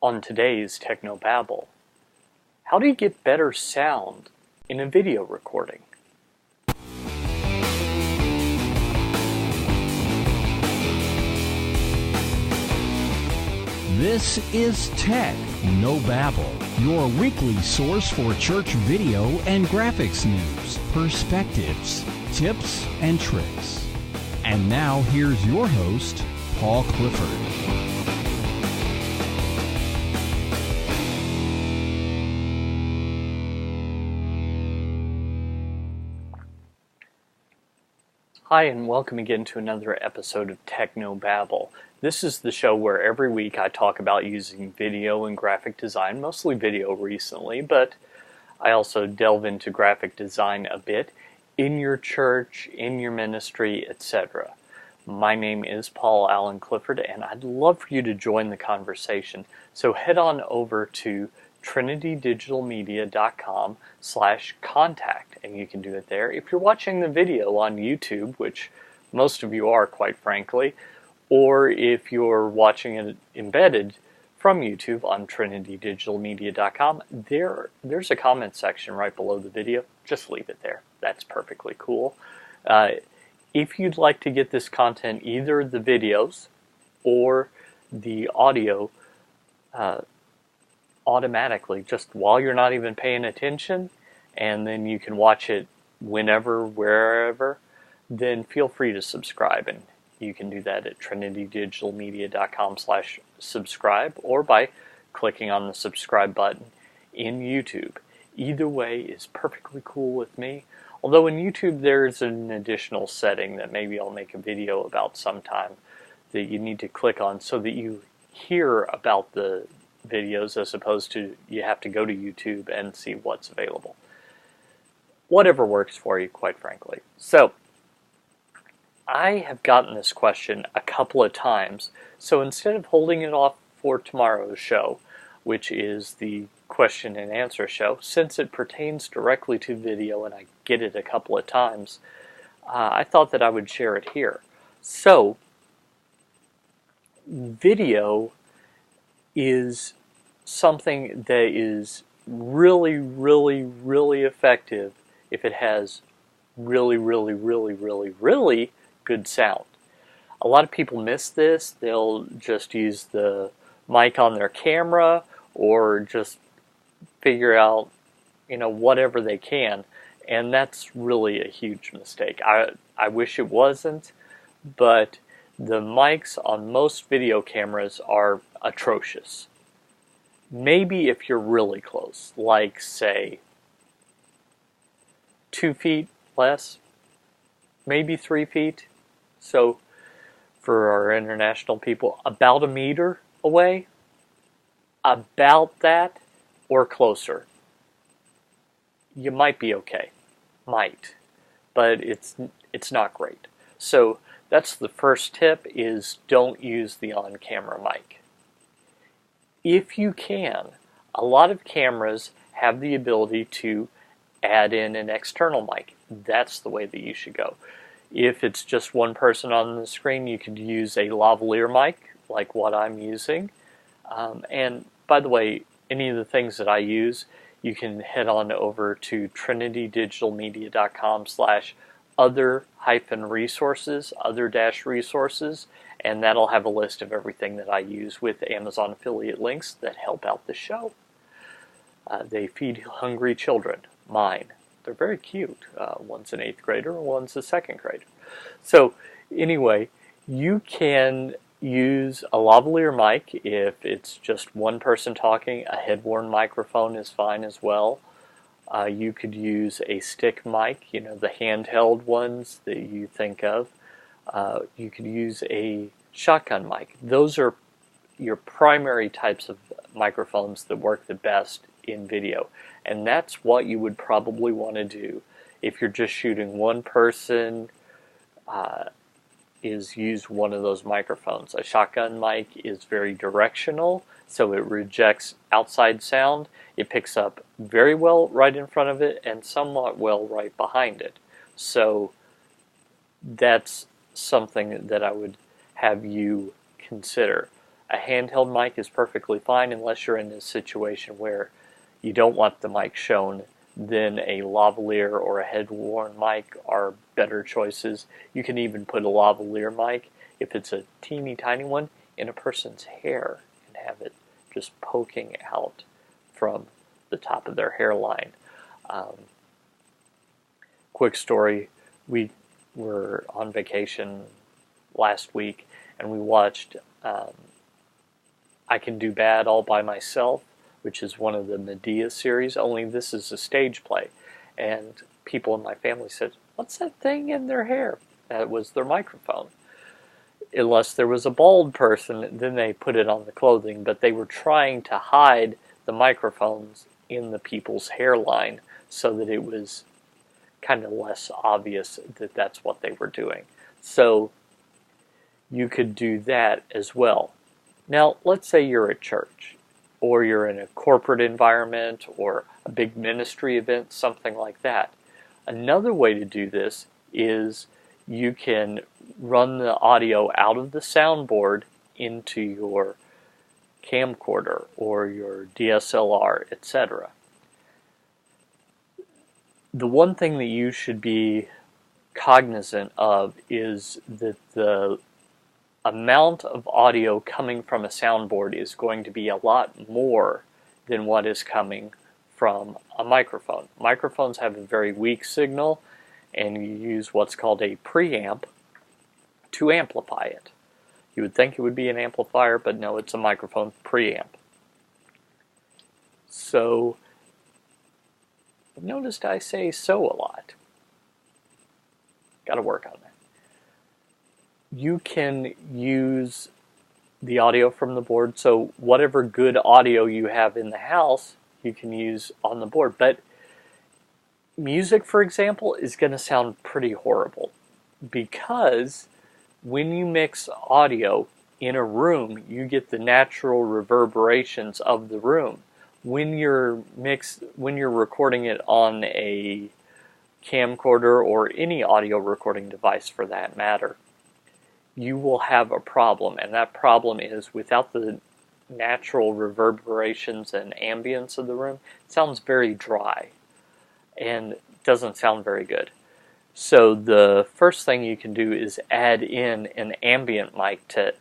On today's Technobabble, how do you get better sound in a video recording? This is Tech No Babble, your weekly source for church video and graphics news, perspectives, tips, and tricks. And now here's your host, Paul Clifford. Hi, and welcome again to another episode of Technobabble. This is the show where every week I talk about using video and graphic design, mostly video recently, but I also delve into graphic design a bit in your church, in your ministry, etc. My name is Paul Allen Clifford, and I'd love for you to join the conversation. So head on over to trinitydigitalmedia.com/contact, and you can do it there. If you're watching the video on YouTube, which most of you are, quite frankly, or if you're watching it embedded from YouTube on trinitydigitalmedia.com, there's a comment section right below the video. Just leave it there. That's perfectly cool. If you'd like to get this content, either the videos or the audio, automatically, just while you're not even paying attention, and then you can watch it whenever, wherever, then feel free to subscribe. And you can do that at trinitydigitalmedia.com/subscribe or by clicking on the subscribe button in YouTube. Either way is perfectly cool with me. Although in YouTube there's an additional setting that maybe I'll make a video about sometime that you need to click on so that you hear about the videos as opposed to you have to go to YouTube and see what's available. Whatever works for you, quite frankly. So, I have gotten this question a couple of times, so instead of holding it off for tomorrow's show, which is the question and answer show, since it pertains directly to video and I get it a couple of times, I thought that I would share it here. So, video is something that is really, really, really effective if it has really, really, really, really, really good sound. A lot of people miss this. They'll just use the mic on their camera or just figure out, whatever they can, and that's really a huge mistake. I wish it wasn't, but the mics on most video cameras are atrocious. Maybe if you're really close, like say 2 feet less, maybe 3 feet. So for our international people, about a meter away, about that or closer, you might be okay. Might, but it's not great. So that's the first tip, is don't use the on-camera mic. If you can, a lot of cameras have the ability to add in an external mic. That's the way that you should go. If it's just one person on the screen, you could use a lavalier mic, like what I'm using. And by the way, any of the things that I use, you can head on over to trinitydigitalmedia.com/other-resources, other-resources, and that'll have a list of everything that I use with Amazon affiliate links that help out the show. They feed hungry children. Mine. They're very cute. One's an 8th grader and one's a 2nd grader. So anyway, you can use a lavalier mic if it's just one person talking. A head-worn microphone is fine as well. You could use a stick mic, the handheld ones that you think of. You could use a shotgun mic. Those are your primary types of microphones that work the best in video. And that's what you would probably want to do if you're just shooting one person, is use one of those microphones. A shotgun mic is very directional, so it rejects outside sound. It picks up very well right in front of it and somewhat well right behind it. So that's something that I would have you consider. A handheld mic is perfectly fine unless you're in a situation where you don't want the mic shown. Then a lavalier or a head-worn mic are better choices. You can even put a lavalier mic, if it's a teeny tiny one, in a person's hair and have it just poking out from the top of their hairline. Quick story, we were on vacation last week and we watched I Can Do Bad All By Myself, which is one of the Medea series, only this is a stage play. And people in my family said, "What's that thing in their hair?" That was their microphone. Unless there was a bald person, then they put it on the clothing, but they were trying to hide the microphones in the people's hairline so that it was kind of less obvious that that's what they were doing. So you could do that as well. Now, let's say you're at church, or you're in a corporate environment, or a big ministry event, something like that. Another way to do this is you can run the audio out of the soundboard into your camcorder or your DSLR, etc. The one thing that you should be cognizant of is that the amount of audio coming from a soundboard is going to be a lot more than what is coming from a microphone. Microphones have a very weak signal, and you use what's called a preamp to amplify it. You would think it would be an amplifier, but no, it's a microphone preamp. So, noticed I say "so" a lot. Got to work on that. You can use the audio from the board, so whatever good audio you have in the house, you can use on the board. But music, for example, is going to sound pretty horrible because when you mix audio in a room, you get the natural reverberations of the room. When you're recording it on a camcorder or any audio recording device for that matter, you will have a problem, and that problem is without the natural reverberations and ambience of the room, it sounds very dry and doesn't sound very good. So the first thing you can do is add in an ambient mic to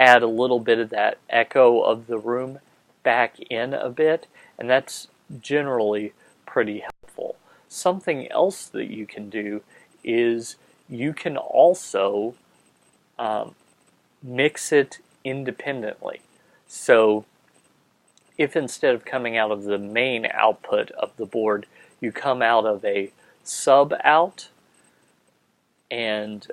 add a little bit of that echo of the room back in a bit, and that's generally pretty helpful. Something else that you can do is you can also mix it independently. So if instead of coming out of the main output of the board, you come out of a sub out and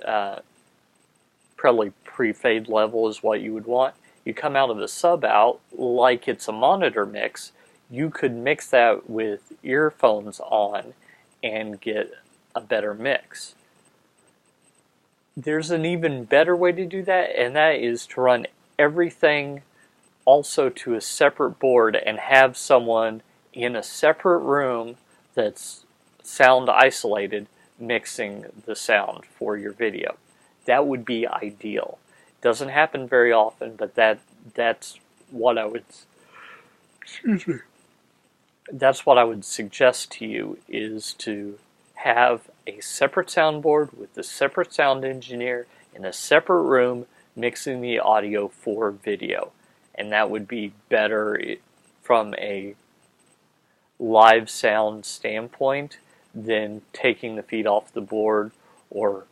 probably pre-fade level is what you would want. You come out of the sub out like it's a monitor mix, you could mix that with earphones on and get a better mix. There's an even better way to do that, and that is to run everything also to a separate board and have someone in a separate room that's sound isolated mixing the sound for your video. That would be ideal. Doesn't happen very often, but that's what I would that's what I would suggest to you, is to have a separate soundboard with a separate sound engineer in a separate room mixing the audio for video. And that would be better from a live sound standpoint than taking the feed off the board, or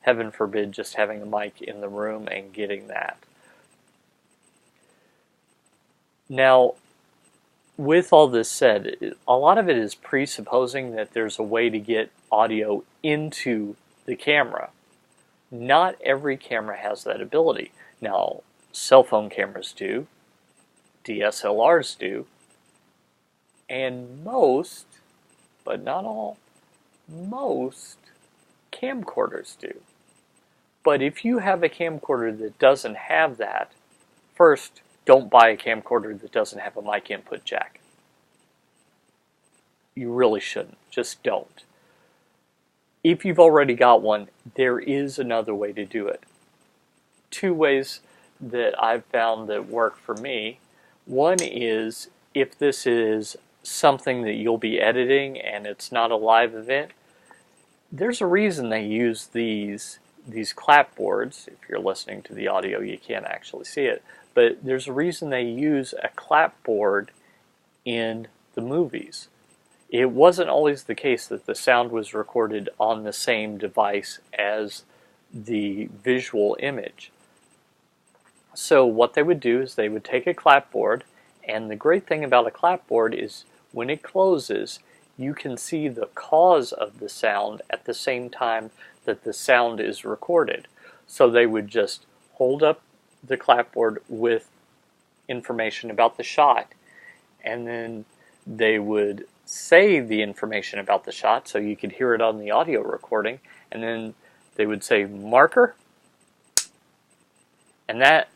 heaven forbid just having a mic in the room and getting that. Now, with all this said, a lot of it is presupposing that there's a way to get audio into the camera. Not every camera has that ability. Now, cell phone cameras do, DSLRs do, and most, but not all, most camcorders do. But if you have a camcorder that doesn't have that, first, don't buy a camcorder that doesn't have a mic input jack. You really shouldn't. Just don't. If you've already got one, there is another way to do it. Two ways that I've found that work for me. One is if this is something that you'll be editing and it's not a live event, there's a reason they use these clapboards. If you're listening to the audio, you can't actually see it, but there's a reason they use a clapboard in the movies. It wasn't always the case that the sound was recorded on the same device as the visual image. So what they would do is they would take a clapboard, and the great thing about a clapboard is when it closes, you can see the cause of the sound at the same time that the sound is recorded. So they would just hold up the clapboard with information about the shot, and then they would say the information about the shot so you could hear it on the audio recording, and then they would say marker, and that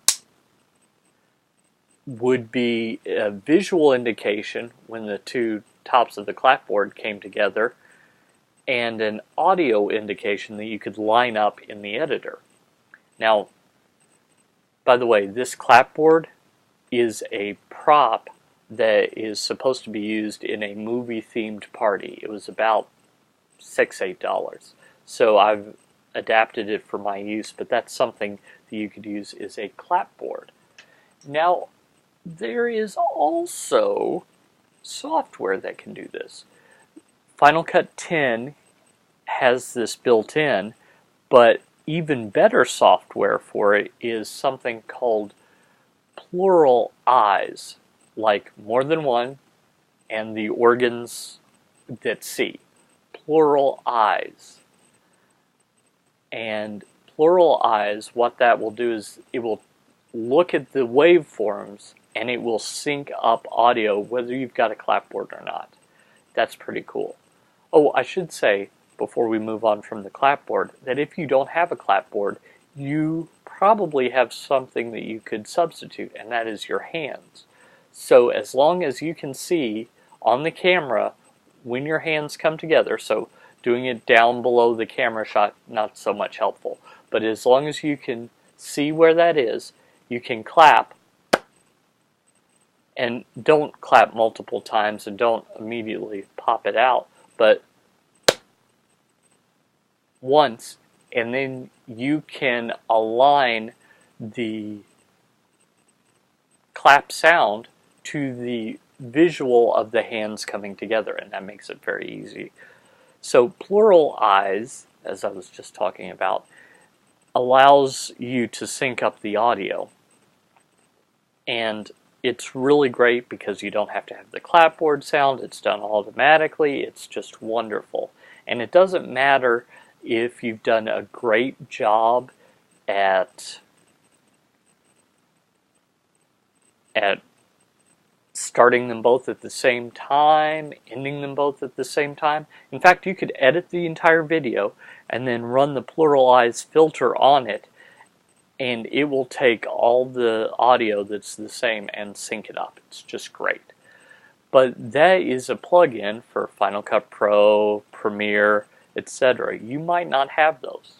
would be a visual indication when the two tops of the clapboard came together, and an audio indication that you could line up in the editor. Now, by the way, this clapboard is a prop that is supposed to be used in a movie-themed party. It was about $6-8. So I've adapted it for my use, but that's something that you could use as a clapboard. Now, there is also software that can do this. Final Cut 10 has this built in, but even better software for it is something called plural eyes, like more than one, and the organs that see. Plural eyes. And plural eyes, what that will do is it will look at the waveforms and it will sync up audio whether you've got a clapboard or not. That's pretty cool. Oh, I should say, before we move on from the clapboard, that if you don't have a clapboard, you probably have something that you could substitute, and that is your hands. So as long as you can see on the camera when your hands come together, so doing it down below the camera shot, not so much helpful, but as long as you can see where that is, you can clap. And don't clap multiple times and don't immediately pop it out, but once, and then you can align the clap sound to the visual of the hands coming together, and that makes it very easy. So plural eyes, as I was just talking about, allows you to sync up the audio. And it's really great because you don't have to have the clapboard sound. It's done automatically. It's just wonderful. And it doesn't matter if you've done a great job at starting them both at the same time, ending them both at the same time. In fact, you could edit the entire video and then run the plural eyes filter on it, and it will take all the audio that's the same and sync it up. It's just great. But that is a plugin for Final Cut Pro, Premiere, etc. You might not have those.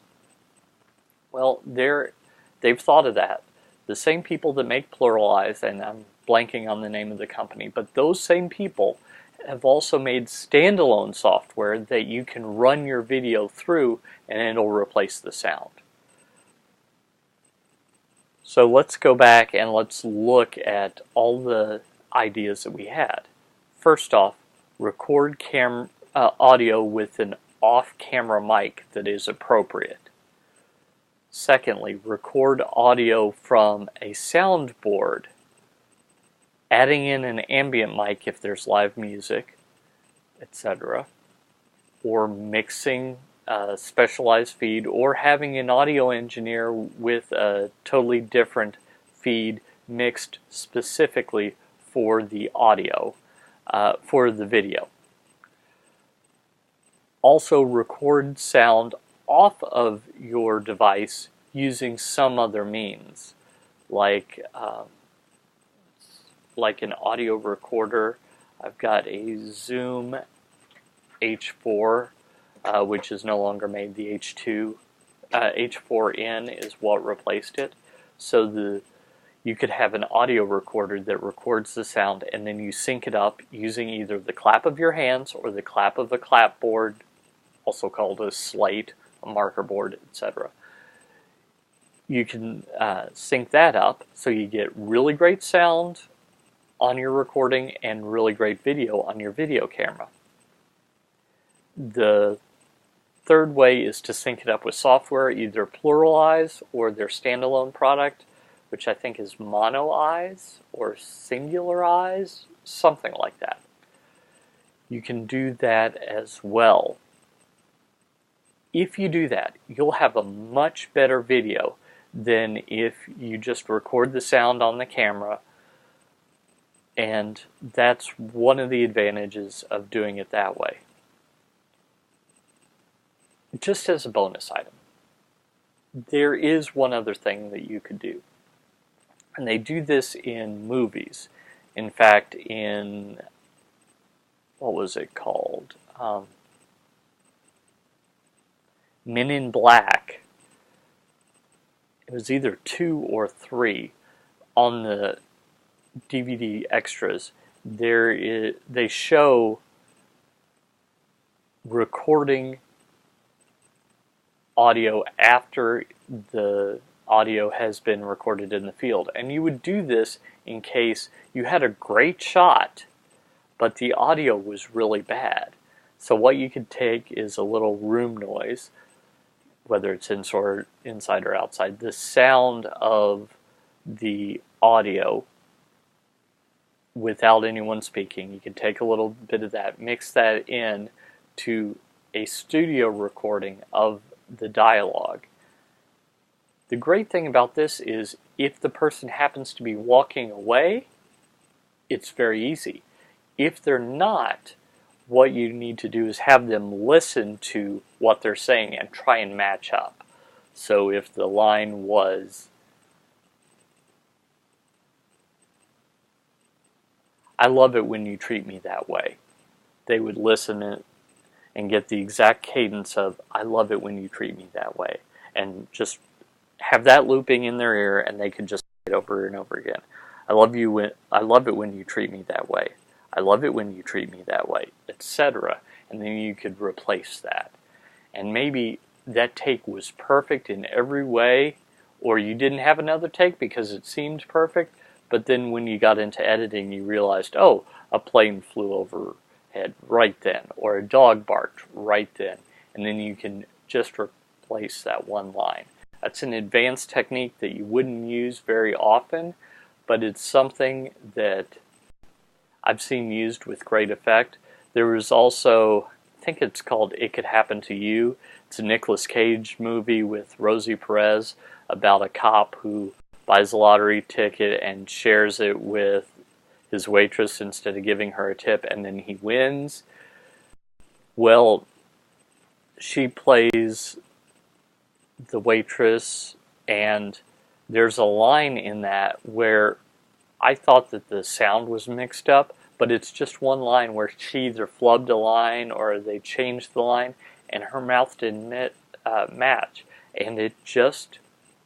Well, they've thought of that. The same people that make plural eyes, and I'm blanking on the name of the company, but those same people have also made standalone software that you can run your video through and it'll replace the sound. So let's go back and let's look at all the ideas that we had. First off, record audio with an off-camera mic that is appropriate. Secondly, record audio from a soundboard, adding in an ambient mic if there's live music, etc., or mixing a specialized feed, or having an audio engineer with a totally different feed mixed specifically for the audio, for the video. Also record sound off of your device using some other means, like an audio recorder. I've got a Zoom H4, which is no longer made. The H4N is what replaced it. So the you could have an audio recorder that records the sound, and then you sync it up using either the clap of your hands or the clap of a clapboard, also called a slate, a marker board, etc. You can sync that up so you get really great sound on your recording and really great video on your video camera. The third way is to sync it up with software, either Pluralize or their standalone product, which I think is Monoize or Singularize, something like that. You can do that as well. If you do that, you'll have a much better video than if you just record the sound on the camera, and that's one of the advantages of doing it that way. Just as a bonus item, there is one other thing that you could do, and they do this in movies. In fact, in, what was it called? Men in Black. It was either 2 or 3 on the DVD extras. They show recording audio after the audio has been recorded in the field. And you would do this in case you had a great shot, but the audio was really bad. So what you could take is a little room noise, whether it's inside or outside, the sound of the audio without anyone speaking. You can take a little bit of that, mix that in to a studio recording of the dialogue. The great thing about this is if the person happens to be walking away, it's very easy. If they're not, what you need to do is have them listen to what they're saying and try and match up. So if the line was, "I love it when you treat me that way," they would listen and get the exact cadence of, "I love it when you treat me that way," and just have that looping in their ear, and they could just say it over and over again. I love it when you treat me that way. I love it when you treat me that way," etc. And then you could replace that. And maybe that take was perfect in every way, or you didn't have another take because it seemed perfect, but then when you got into editing you realized, oh, a plane flew overhead right then, or a dog barked right then, and then you can just replace that one line. That's an advanced technique that you wouldn't use very often, but it's something that I've seen used with great effect. There was also, I think it's called It Could Happen to You. It's a Nicolas Cage movie with Rosie Perez about a cop who buys a lottery ticket and shares it with his waitress instead of giving her a tip, and then he wins. Well, she plays the waitress, and there's a line in that where I thought that the sound was mixed up, but it's just one line where she either flubbed a line or they changed the line, and her mouth didn't match, and it just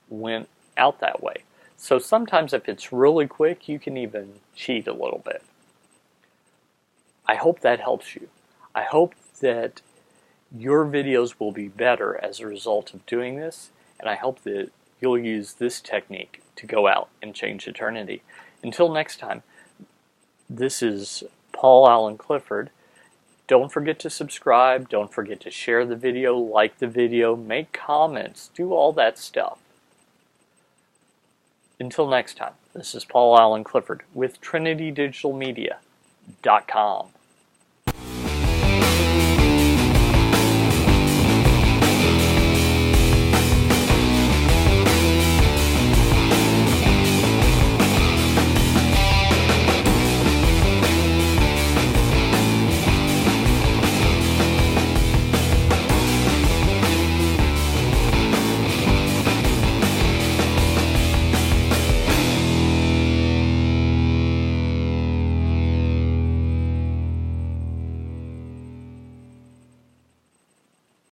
went out that way. So sometimes if it's really quick, you can even cheat a little bit. I hope that helps you. I hope that your videos will be better as a result of doing this, and I hope that you'll use this technique to go out and change eternity. Until next time, this is Paul Allen Clifford. Don't forget to subscribe, don't forget to share the video, like the video, make comments, do all that stuff. Until next time, this is Paul Allen Clifford with TrinityDigitalMedia.com.